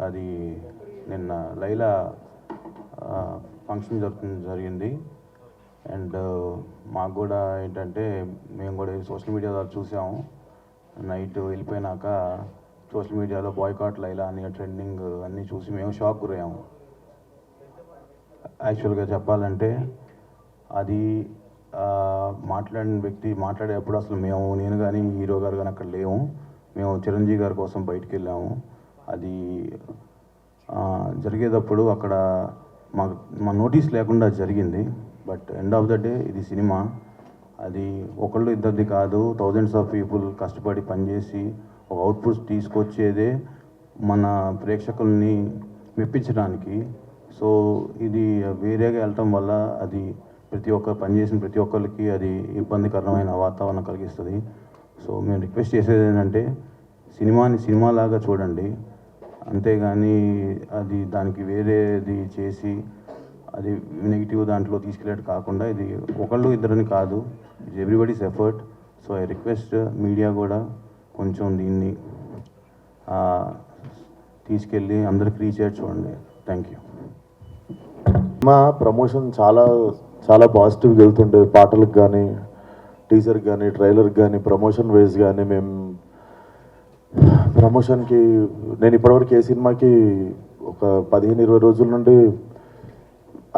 అది నిన్న లైలా ఫంక్షన్ జరిగింది. అండ్ మాకు కూడా ఏంటంటే మేము కూడా సోషల్ మీడియా ద్వారా చూసాము. నైట్ వెళ్ళిపోయినాక సోషల్ మీడియాలో బాయ్కాట్ లైలా అని ట్రెండింగ్ అన్నీ చూసి మేము షాక్ గురయ్యాము. యాక్చువల్గా చెప్పాలంటే అది మాట్లాడిన వ్యక్తి మాట్లాడేటప్పుడు అసలు నేను కానీ హీరో గారు కానీ అక్కడ లేము. మేము చిరంజీవి గారి కోసం బయటికి వెళ్ళాము. అది జరిగేటప్పుడు అక్కడ మా నోటీస్ లేకుండా జరిగింది. But end of the day ఇది సినిమా. అది ఒకళ్ళు ఇద్దరిది కాదు, థౌజండ్స్ ఆఫ్ పీపుల్ కష్టపడి పనిచేసి ఒక అవుట్పుట్ తీసుకొచ్చేదే మన ప్రేక్షకుల్ని మెప్పించడానికి. సో ఇది వేరేగా వెళ్ళటం వల్ల అది పనిచేసిన ప్రతి ఒక్కరికి అది ఇబ్బందికరమైన వాతావరణం కలిగిస్తుంది. సో మేము రిక్వెస్ట్ చేసేది ఏంటంటే సినిమాని సినిమాలాగా చూడండి, అంతేగాని అది దానికి వేరేది చేసి అది నెగిటివ్ దాంట్లో తీసుకెళ్ళేట్టు కాకుండా ఇది ఒకళ్ళు ఇద్దరని కాదు, it's everybody's effort. So I request media కూడా కొంచెం దీన్ని తీసుకెళ్ళి అందరికి రీచ్ అయ్యేది చూడండి. Thank you. మా ప్రమోషన్ చాలా పాజిటివ్గా వెళ్తుండే. పాటలకు కానీ, టీజర్కి కానీ, ట్రైలర్కి కానీ, ప్రమోషన్ వైజ్ కానీ మేము ప్రమోషన్కి నేను ఇప్పటివరకు ఏ సినిమాకి ఒక 15-20 రోజుల నుండి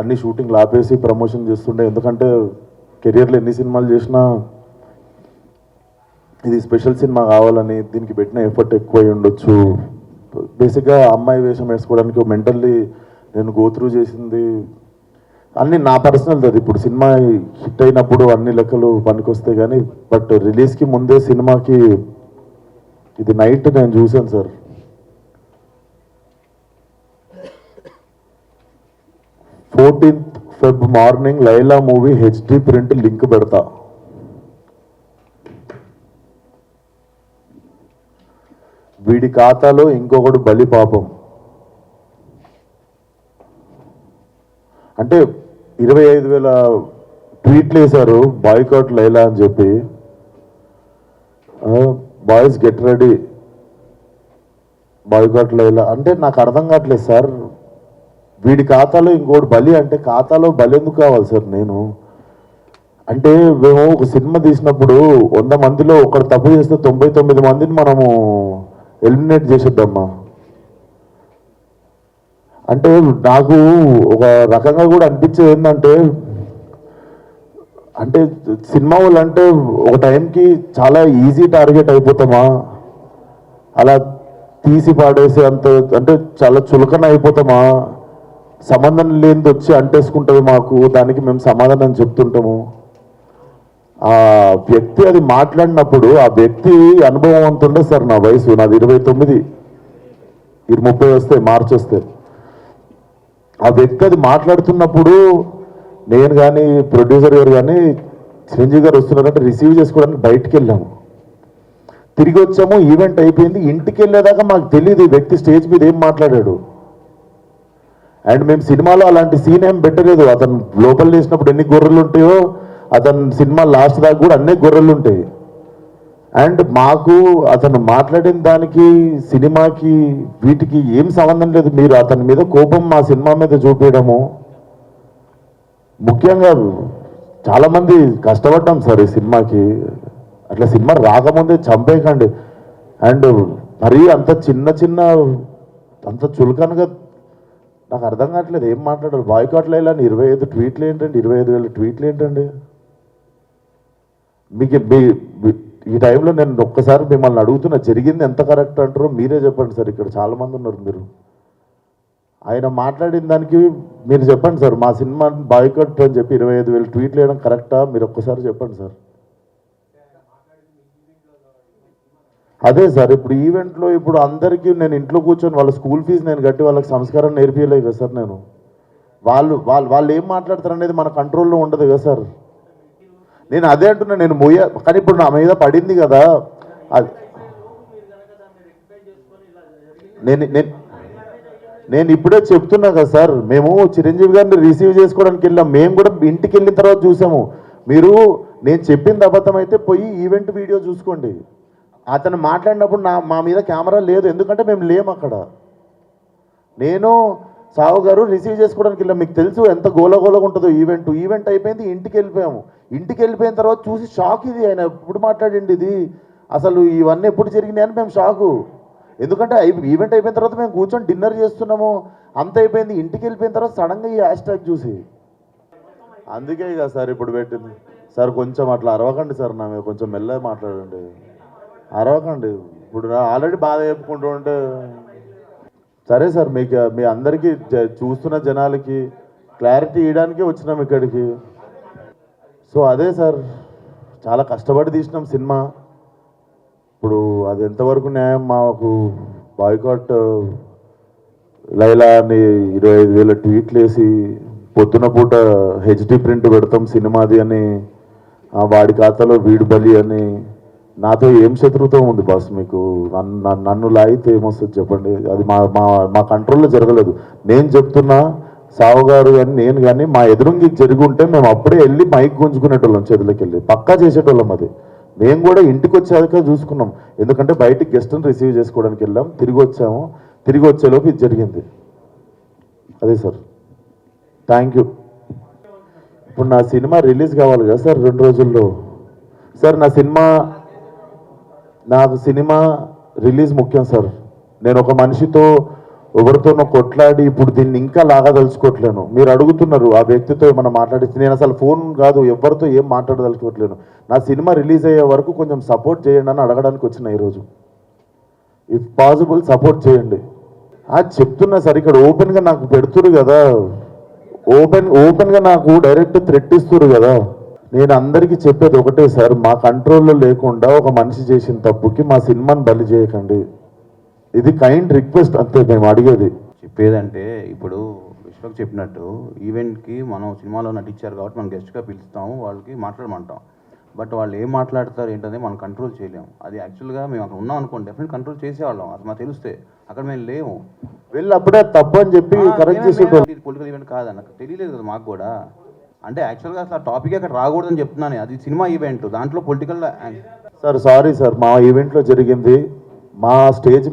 అన్ని షూటింగ్లు ఆపేసి ప్రమోషన్ చేస్తుండే. ఎందుకంటే కెరియర్లో ఎన్ని సినిమాలు చేసినా ఇది స్పెషల్ సినిమా కావాలని దీనికి పెట్టిన ఎఫర్ట్ ఎక్కువ ఉండొచ్చు. బేసిక్గా అమ్మాయి వేషం వేసుకోవడానికి మెంటల్లీ నేను గోత్రూ చేసింది అన్నీ నా పర్సనల్. అది ఇప్పుడు సినిమా హిట్ అయినప్పుడు అన్ని లెక్కలు పనికొస్తాయి కానీ, బట్ రిలీజ్కి ముందే సినిమాకి ఇది నైట్ నేను చూశాను sir. 14th Feb morning Laila movie HD print link పెడతా. వీడి ఖాతాలో ఇంకొకడు బలి పాపం. అంటే 25,000 ట్వీట్లు వేశారు బాయ్కాట్ లైలా అని చెప్పి. Boys get ready boycott Laila అంటే నాకు అర్థం కావట్లేదు సార్. వీడి ఖాతాలో ఇంకోటి బలి అంటే ఖాతాలో బలి ఎందుకు కావాలి సార్? నేను అంటే మేము ఒక సినిమా తీసినప్పుడు 100 మందిలో ఒకరు తప్పు చేస్తే 99 మందిని మనము ఎలిమినేట్ చేసేద్దామా? అంటే నాకు ఒక రకంగా కూడా అనిపించేది ఏంటంటే, అంటే సినిమా వాళ్ళు అంటే ఒక టైంకి చాలా ఈజీ టార్గెట్ అయిపోతామా, అలా తీసి పాడేసి అంత అంటే చాలా చులకన అయిపోతామా, సంబంధం లేనిది వచ్చి అంటేసుకుంటుంది మాకు, దానికి మేము సమాధానం చెప్తుంటాము. ఆ వ్యక్తి అది మాట్లాడినప్పుడు ఆ వ్యక్తి అనుభవం అంత ఉండదు సార్. నా వయసు నాది 29, 30 వస్తే మార్చి వస్తే. ఆ వ్యక్తి అది మాట్లాడుతున్నప్పుడు నేను కానీ ప్రొడ్యూసర్ గారు కానీ చిరంజీవి గారు వస్తున్నారంటే రిసీవ్ చేసుకోవడానికి బయటికి వెళ్ళాము. తిరిగి వచ్చాము, ఈవెంట్ అయిపోయింది. ఇంటికి వెళ్ళేదాకా మాకు తెలియదు ఈ వ్యక్తి స్టేజ్ మీద ఏం మాట్లాడాడు. అండ్ మేము సినిమాలో అలాంటి సీన్ ఏం పెట్టలేదు. అతను లోపల చేసినప్పుడు ఎన్ని గొర్రెలు ఉంటాయో అతను సినిమా లాస్ట్ దాకా కూడా అన్నీ గొర్రెలు ఉంటాయి. అండ్ మాకు అతను మాట్లాడిన దానికి సినిమాకి వీటికి ఏం సంబంధం లేదు. మీరు అతని మీద కోపం మా సినిమా మీద చూపించడము. ముఖ్యంగా చాలామంది కష్టపడ్డాం సార్ ఈ సినిమాకి. అట్లా సినిమా రాకముందే చంపేయకండి. అండ్ మరీ అంత చిన్న అంత చులకనగా నాకు అర్థం కావట్లేదు ఏం మాట్లాడారు. బాయ్కాట్ లైలా 25 ట్వీట్లు ఏంటండి? 25,000 ట్వీట్లు ఏంటండి? మీకు ఈ టైంలో నేను ఒక్కసారి మిమ్మల్ని అడుగుతున్నా, జరిగింది ఎంత కరెక్ట్ అంటారో మీరే చెప్పండి సార్. ఇక్కడ చాలామంది ఉన్నారు. మీరు ఆయన మాట్లాడిన దానికి మీరు చెప్పండి సార్. మా సినిమా బాయ్కాట్ అని చెప్పి 25,000 ట్వీట్లు వేయడం కరెక్టా? మీరు ఒక్కసారి చెప్పండి సార్. అదే సార్, ఇప్పుడు ఈవెంట్లో ఇప్పుడు అందరికీ నేను ఇంట్లో కూర్చొని వాళ్ళ స్కూల్ ఫీజు నేను కట్టి వాళ్ళకి సంస్కారం నేర్పించలేదు కదా సార్. నేను వాళ్ళు ఏం మాట్లాడతారు అనేది మన కంట్రోల్లో ఉండదు కదా సార్. నేను అదే అంటున్నా, నేను కానీ ఇప్పుడు నా మీద పడింది కదా. నేను ఇప్పుడే చెప్తున్నా కదా సార్. మేము చిరంజీవి గారిని రిసీవ్ చేసుకోవడానికి వెళ్ళాం. మేము కూడా ఇంటికి వెళ్ళిన తర్వాత చూసాము. మీరు నేను చెప్పింది అబద్ధం అయితే పోయి ఈవెంట్ వీడియో చూసుకోండి. అతను మాట్లాడినప్పుడు మా మీద కెమెరా లేదు, ఎందుకంటే మేము లేము అక్కడ. నేను సావు గారు రిసీవ్ చేసుకోవడానికి వెళ్ళాం. మీకు తెలుసు ఎంత గోలగోలగా ఉంటుందో ఈవెంట్ అయిపోయింది, ఇంటికి వెళ్ళిపోయాము. ఇంటికి వెళ్ళిపోయిన తర్వాత చూసి షాక్, ఇది ఆయన ఎప్పుడు మాట్లాడింది ఇది, అసలు ఇవన్నీ ఎప్పుడు జరిగినాయి అని మేము షాకు. ఎందుకంటే ఈవెంట్ అయిపోయిన తర్వాత మేము కూర్చొని డిన్నర్ చేస్తున్నాము, అంత అయిపోయింది. ఇంటికి వెళ్ళిపోయిన తర్వాత సడన్గా ఈ హ్యాష్ ట్యాగ్ చూసి, అందుకే ఇక సార్ ఇప్పుడు పెట్టింది. సార్ కొంచెం అట్లా అరవకండి సార్, నా మీద కొంచెం మెల్లగా మాట్లాడండి, అరవకండి. ఇప్పుడు ఆల్రెడీ బాధ చెప్పుకుంటూ ఉంటే సరే సార్, మీకు మీ అందరికీ చూస్తున్న జనాలకి క్లారిటీ ఇవ్వడానికే వచ్చినాం ఇక్కడికి. సో అదే సార్, చాలా కష్టపడి తీసినాం సినిమా. ఇప్పుడు అది ఎంతవరకు న్యాయం? మాకు బాయ్కాట్ లైలా అని 25,000 ట్వీట్లు వేసి పొద్దున పూట హెచ్డి ప్రింట్ పెడతాం సినిమాది అని, వాడి ఖాతాలో వీడు బలి అని. నాతో ఏం శత్రుత్వం ఉంది బాస్ మీకు? నన్ను లాగితే ఏమొస్తుంది చెప్పండి? అది మా మా మా కంట్రోల్లో జరగలేదు. నేను చెప్తున్నా, సావు గారు కానీ నేను కానీ మా ఎదురుంగి జరిగి ఉంటే మేము అప్పుడే వెళ్ళి మైక్ గుంజుకునేటోళ్ళం, చేతులకి వెళ్ళి పక్కా చేసేటోళ్ళం. అది మేము కూడా ఇంటికి వచ్చాక చూసుకున్నాం, ఎందుకంటే బయటికి గెస్ట్ని రిసీవ్ చేసుకోవడానికి వెళ్ళాం, తిరిగి వచ్చాము. తిరిగి వచ్చేలోపు ఇది జరిగింది. అదే సార్, థ్యాంక్ యూ. ఇప్పుడు నా సినిమా రిలీజ్ కావాలి కదా సార్ 2 రోజుల్లో. సార్ నాకు సినిమా రిలీజ్ ముఖ్యం సార్. నేను ఒక మనిషితో ఎవరితోనో కొట్లాడి ఇప్పుడు దీన్ని ఇంకా లాగదలుచుకోవట్లేను. మీరు అడుగుతున్నారు ఆ వ్యక్తితో ఏమన్నా మాట్లాడిస్తే, నేను అసలు ఫోన్ కాదు ఎవరితో ఏం మాట్లాడదలుచుకోవట్లేను. నా సినిమా రిలీజ్ అయ్యే వరకు కొంచెం సపోర్ట్ చేయండి అని అడగడానికి వచ్చిన ఈరోజు. ఇఫ్ పాసిబుల్ సపోర్ట్ చేయండి. చెప్తున్నా సార్, ఇక్కడ ఓపెన్గా నాకు పెడుతురు కదా, ఓపెన్గా నాకు డైరెక్ట్ థ్రెట్ ఇస్తురు కదా. నేను అందరికీ చెప్పేది ఒకటే సార్, మా కంట్రోల్లో లేకుండా ఒక మనిషి చేసిన తప్పుకి మా సినిమాని బలి చేయకండి. ఇది కైండ్ రిక్వెస్ట్ అంతే మేము అడిగేది. చెప్పేదంటే ఇప్పుడు విశ్వక్ చెప్పినట్టు ఈవెంట్కి మనం సినిమాలో నటించారు కాబట్టి మనం గెస్ట్గా పిలుస్తాము, వాళ్ళకి మాట్లాడమంటాం. బట్ వాళ్ళు ఏం మాట్లాడతారు ఏంటనే మనం కంట్రోల్ చేయలేము. అది యాక్చువల్గా మేము అక్కడ ఉన్నాం అనుకోండి, డెఫినెట్ కంట్రోల్ చేసేవాళ్ళం. అది మాకు తెలిస్తే, అక్కడ మేము లేము. వెళ్ళి అప్పుడే తప్పు అని చెప్పి కరెక్ట్ చేసేటోళ్ళు. ఇది పొలిటికల్ ఈవెంట్ కాదని నాకు తెలియలేదు కదా మాకు కూడా. అంటే యాక్చువల్గా అసలు ఆ టాపిక్ అక్కడ రాకూడదని చెప్తున్నాను. అది సినిమా ఈవెంట్, దాంట్లో పొలిటికల్. సార్ సారీ సార్, మా ఈవెంట్లో జరిగింది, మా స్టేజ్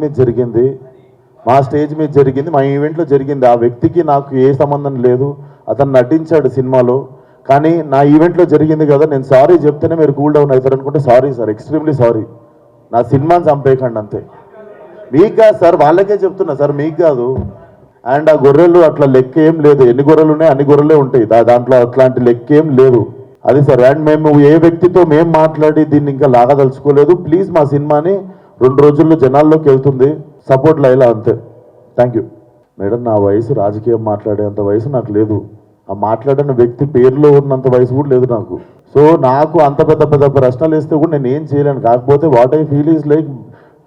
మీద జరిగింది, మా ఈవెంట్లో జరిగింది. ఆ వ్యక్తికి నాకు ఏ సంబంధం లేదు, అతను నటించాడు సినిమాలో. కానీ నా ఈవెంట్లో జరిగింది కదా, నేను సారీ చెప్తేనే మీరు కూల్ డౌన్ అవుతారు అనుకుంటే సారీ సార్, ఎక్స్ట్రీమ్లీ సారీ. నా సినిమాని చంపేయకండి అంతే. మీకు కాదు సార్, వాళ్ళకే చెప్తున్నా సార్, మీకు కాదు. అండ్ ఆ గొర్రెలు అట్లా లెక్క ఏం లేదు, ఎన్ని గొర్రెలు ఉన్నాయి అన్ని గొర్రెలే ఉంటాయి, దాంట్లో అట్లాంటి లెక్క ఏం లేదు. అది సార్. అండ్ మేము ఏ వ్యక్తితో మేము మాట్లాడి దీన్ని ఇంకా లాగదలుచుకోలేదు. ప్లీజ్ మా సినిమాని 2 రోజుల్లో జనాల్లోకి వెళ్తుంది, సపోర్ట్ లైలా అంతే. Thank you madam. నా వయసు రాజకీయం మాట్లాడేంత వయసు నాకు లేదు, ఆ మాట్లాడిన వ్యక్తి పేరులో ఉన్నంత వయసు కూడా లేదు నాకు. సో నాకు అంత పెద్ద పెద్ద ప్రశ్నలు వేస్తే కూడా నేను ఏం చేయలేను. కాకపోతే what I feel is like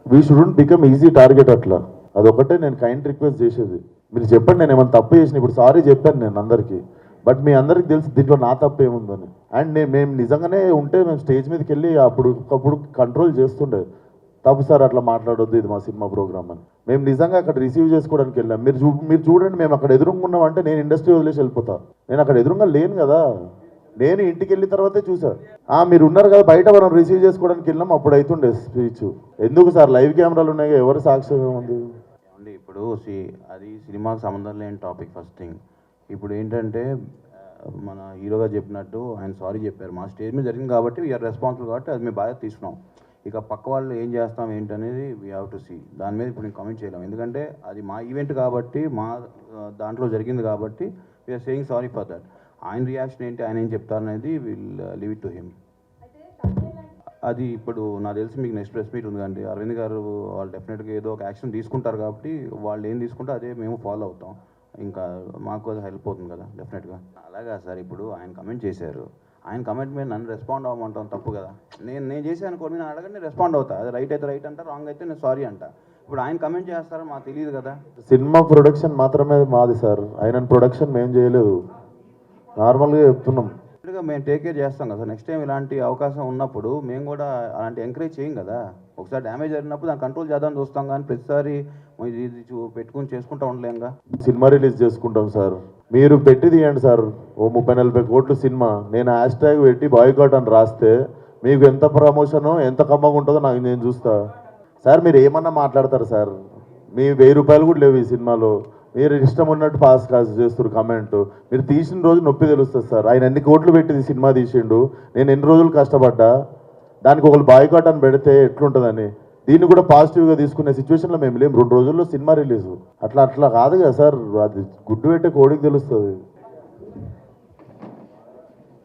we shouldn't become easy target. అట్లా అదొకటే నేను కైండ్ రిక్వెస్ట్ చేసేది. మీరు చెప్పండి, నేను ఏమైనా తప్పు చేసిన. ఇప్పుడు సారీ చెప్పాను నేను అందరికీ, బట్ మీ అందరికి తెలుసు దీంట్లో నా తప్పు ఏముందని. అండ్ మేము నిజంగానే ఉంటే మేము స్టేజ్ మీదకి వెళ్ళి అప్పుడు కంట్రోల్ చేస్తుండే, తప్పు సార్ అట్లా మాట్లాడొద్దు, ఇది మా సినిమా ప్రోగ్రామ్ అని. మేము నిజంగా అక్కడ రిసీవ్ చేసుకోవడానికి వెళ్ళాం. మీరు చూడండి, మేము అక్కడ ఎదురుకున్నాం అంటే నేను ఇండస్ట్రీ వదిలేసి వెళ్ళిపోతా. నేను అక్కడ ఎదురుగా లేను కదా, నేను ఇంటికి వెళ్ళిన తర్వాతే చూసా. మీరు ఉన్నారు కదా బయట, మనం రిసీవ్ చేసుకోవడానికి వెళ్ళాం, అప్పుడు అవుతుండే స్పీచ్. ఎందుకు సార్, లైవ్ కెమెరాలు ఉన్నాయి, ఎవరు సాక్ష్యం ఉంది? ఇప్పుడు అది సినిమాకి సంబంధం లేని టాపిక్ ఫస్ట్ థింగ్. ఇప్పుడు ఏంటంటే మన హీరోగా చెప్పినట్టు ఆయన సారీ చెప్పారు, మా స్టేజ్ మీద జరిగింది కాబట్టి వీఆర్ రెస్పాన్సిబుల్ కాబట్టి అది మేము బాగా తీసుకున్నాం. ఇక పక్క వాళ్ళు ఏం చేస్తాం ఏంటనేది వీ హ్యావ్ టు సీ. దాని మీద ఇప్పుడు నేను కామెంట్ చేయలేము, ఎందుకంటే అది మా ఈవెంట్ కాబట్టి, మా దాంట్లో జరిగింది కాబట్టి we're saying sorry for that. ఆయన రియాక్షన్ ఏంటి, ఆయన ఏం చెప్తారనేది will leave it to him. అది ఇప్పుడు నాకు తెలిసి మీకు నెక్స్ట్ ప్రెస్ మీట్ ఉందండి, అరవింద్ గారు వాళ్ళు డెఫినెట్గా ఏదో ఒక యాక్షన్ తీసుకుంటారు కాబట్టి వాళ్ళు ఏం తీసుకుంటే అదే మేము ఫాలో అవుతాం. ఇంకా మాకు అది హెల్ప్ అవుతుంది కదా డెఫినెట్గా. అలాగా సార్, ఇప్పుడు ఆయన కమెంట్ చేశారు, ఆయన కమెంట్ మీద నన్ను రెస్పాండ్ అవ్వమంటాం తప్పు కదా. నేను చేశాను అనుకోండి, నేను అడగండి రెస్పాండ్ అవుతా. అది రైట్ అయితే రైట్ అంట, రాంగ్ అయితే నేను సారీ అంట. ఇప్పుడు ఆయన కమెంట్ చేస్తారో మాకు తెలియదు కదా. సినిమా ప్రొడక్షన్ మాత్రమే మాది సార్, ఆయన ప్రొడక్షన్ మేము చేయలేదు, నార్మల్గా చెప్తున్నాం. మేము టేక్ కేర్ చేస్తాం కదా సార్. నెక్స్ట్ టైం ఇలాంటి అవకాశం ఉన్నప్పుడు మేము కూడా అలాంటి ఎంకరేజ్ చేయం కదా. ఒకసారి డ్యామేజ్ జరిగినప్పుడు దాన్ని కంట్రోల్ చేద్దామని చూస్తాం, కానీ ప్రతిసారి ఇది పెట్టుకుని చేసుకుంటూ ఉండలేంగా. సినిమా రిలీజ్ చేసుకుంటాం సార్, మీరు పెట్టి తీయండి సార్, ఓ 30-40 కోట్లు సినిమా. నేను హ్యాష్ ట్యాగ్ పెట్టి బాయ్కాట్ అని రాస్తే మీకు ఎంత ప్రమోషను ఎంత కమ్మగా ఉంటుందో నేను చూస్తా సార్. మీరు ఏమన్నా మాట్లాడతారు సార్, మీ 1000 రూపాయలు కూడా లేవు ఈ సినిమాలో. మీరు ఇష్టం ఉన్నట్టు పాస్ కాస్ చేస్తారు కమెంట్. మీరు తీసిన రోజు నొప్పి తెలుస్తుంది సార్. ఆయన ఎన్ని కోట్లు పెట్టి సినిమా తీసిండు, నేను ఎన్ని రోజులు కష్టపడ్డా, దానికి ఒకళ్ళు బాయ్కాట్ అని పెడితే ఎట్లుంటుందని. దీన్ని కూడా పాజిటివ్గా తీసుకునే సిచ్యువేషన్లో మేము లేము. 2 రోజుల్లో సినిమా రిలీజ్. అట్లా కాదు కదా సార్, అది గుడ్డు పెట్టే కోడికి తెలుస్తుంది.